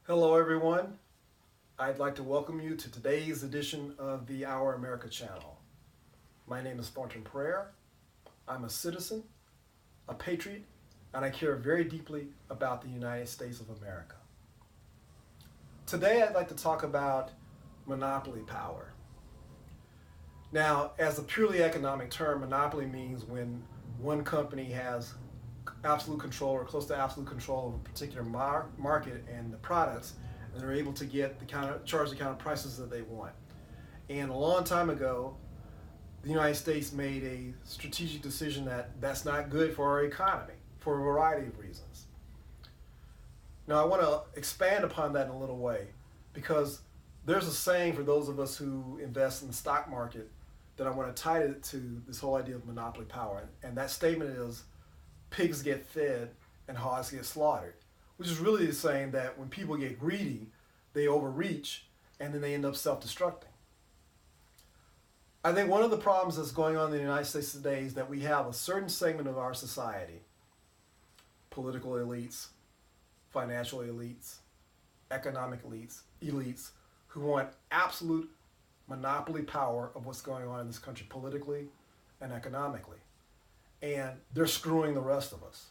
Hello, everyone. I'd like to welcome you to today's edition of the Our America channel. My name is Thornton Prayer. I'm a citizen, a patriot, and I care very deeply about the United States of America. Today, I'd like to talk about monopoly power. Now, as a purely economic term, monopoly means when one company has absolute control or close to absolute control of a particular market and the products, and they're able to get charge the kind of prices that they want. And a long time ago, the United States made a strategic decision that that's not good for our economy for a variety of reasons. Now, I want to expand upon that in a little way because there's a saying for those of us who invest in the stock market that I want to tie it to this whole idea of monopoly power. And that statement is pigs get fed and hogs get slaughtered, which is really saying that when people get greedy, they overreach and then they end up self-destructing. I think one of the problems that's going on in the United States today is that we have a certain segment of our society, political elites, financial elites, economic elites who want absolute monopoly power of what's going on in this country politically and economically. And they're screwing the rest of us.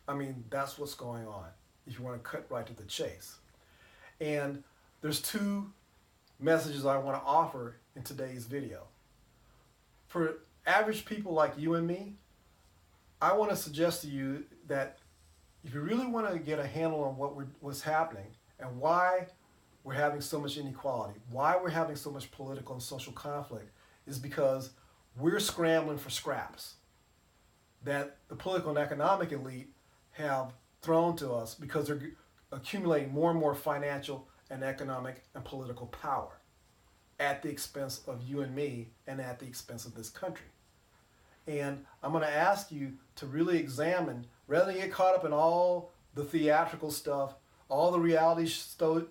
I mean, that's what's going on, if you want to cut right to the chase. And there's two messages I want to offer in today's video. For average people like you and me, I want to suggest to you that if you really want to get a handle on what's happening and why we're having so much inequality, why we're having so much political and social conflict, is because we're scrambling for scraps that the political and economic elite have thrown to us because they're accumulating more and more financial and economic and political power at the expense of you and me and at the expense of this country. And I'm going to ask you to really examine, rather than get caught up in all the theatrical stuff, all the reality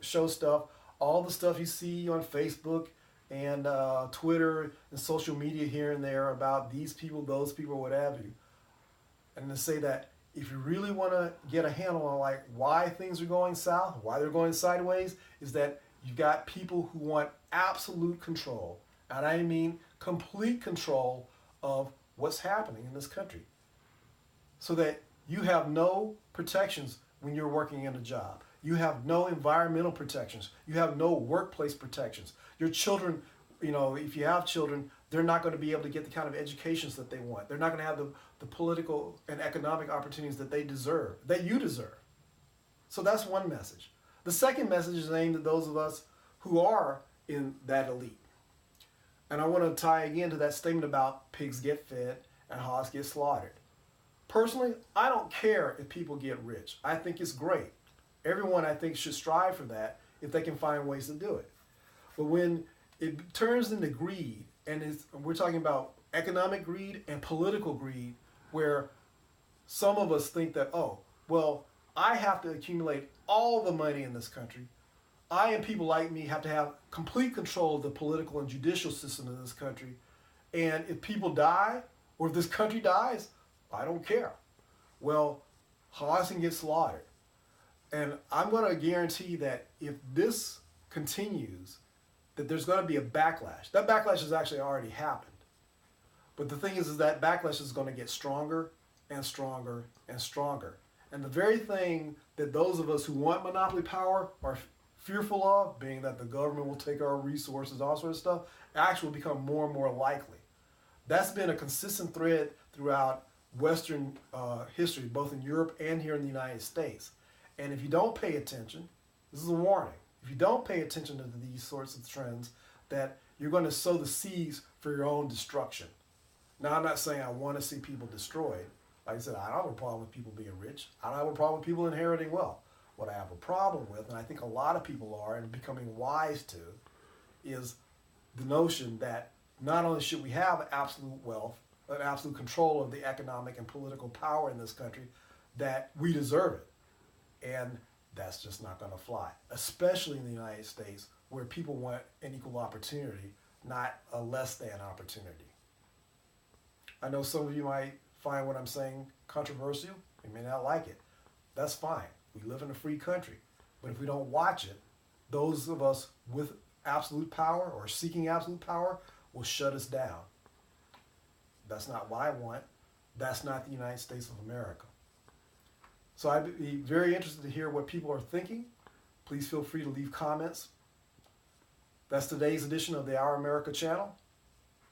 show stuff, all the stuff you see on Facebook and Twitter and social media here and there about these people, those people, what have you. And to say that if you really want to get a handle on like why things are going south, why they're going sideways, is that you've got people who want absolute control, and I mean complete control of what's happening in this country, so that you have no protections when you're working in a job. You have no environmental protections. You have no workplace protections. Your children, if you have children, they're not going to be able to get the kind of educations that they want. They're not going to have the political and economic opportunities that they deserve, that you deserve. So that's one message. The second message is aimed at those of us who are in that elite. And I want to tie again to that statement about pigs get fed and hogs get slaughtered. Personally, I don't care if people get rich. I think it's great. Everyone, I think, should strive for that if they can find ways to do it. But when it turns into greed, and we're talking about economic greed and political greed, where some of us think that, oh, well, I have to accumulate all the money in this country. I and people like me have to have complete control of the political and judicial system in this country. And if people die, or if this country dies, I don't care. Well, hogs can get slaughtered. And I'm going to guarantee that if this continues, that there's going to be a backlash. That backlash has actually already happened. But the thing is that backlash is going to get stronger and stronger and stronger. And the very thing that those of us who want monopoly power are fearful of, being that the government will take our resources, all sorts of stuff, actually will become more and more likely. That's been a consistent thread throughout Western history, both in Europe and here in the United States. And if you don't pay attention, this is a warning. If you don't pay attention to these sorts of trends, that you're going to sow the seeds for your own destruction. Now, I'm not saying I want to see people destroyed. Like I said, I don't have a problem with people being rich. I don't have a problem with people inheriting wealth. What I have a problem with, and I think a lot of people are and becoming wise to, is the notion that not only should we have absolute wealth, and absolute control of the economic and political power in this country, that we deserve it. And that's just not going to fly, especially in the United States, where people want an equal opportunity, not a less than opportunity. I know some of you might find what I'm saying controversial. You may not like it. That's fine. We live in a free country. But if we don't watch it, those of us with absolute power or seeking absolute power will shut us down. That's not what I want. That's not the United States of America. So I'd be very interested to hear what people are thinking. Please feel free to leave comments. That's today's edition of the Our America channel.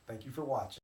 Thank you for watching.